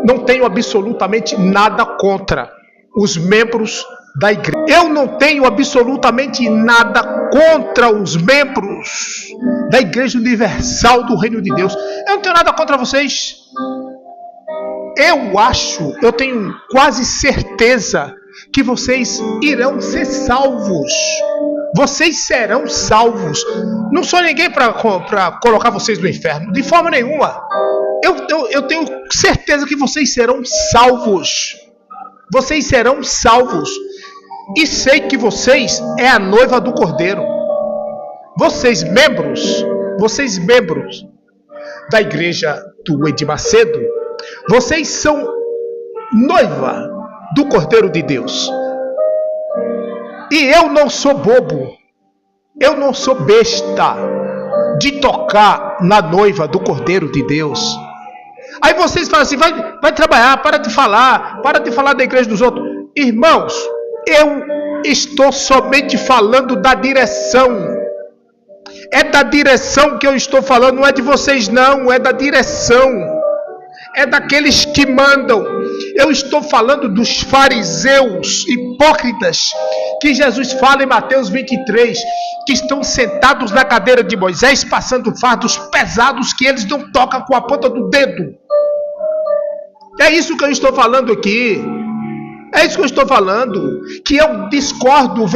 não tenho absolutamente nada contra os membros da igreja. Eu não tenho absolutamente nada contra os membros da Igreja Universal do Reino de Deus. Eu não tenho nada contra vocês. Eu tenho quase certeza que vocês irão ser salvos. Vocês serão salvos. Não sou ninguém para colocar vocês no inferno, de forma nenhuma. Eu tenho certeza que vocês serão salvos. Vocês serão salvos. E sei que vocês é a noiva do Cordeiro. Vocês membros da igreja do Edir Macedo, vocês são noiva do Cordeiro de Deus. E eu não sou bobo, eu não sou besta de tocar na noiva do Cordeiro de Deus. Aí vocês falam assim, vai trabalhar, para de falar da igreja dos outros. Irmãos, eu estou somente falando da direção. É da direção que eu estou falando, não é de vocês não, é da direção. É daqueles que mandam. Eu estou falando dos fariseus hipócritas que Jesus fala em Mateus 23, que estão sentados na cadeira de Moisés, passando fardos pesados que eles não tocam com a ponta do dedo. É isso que eu estou falando aqui. É isso que eu estou falando, que eu discordo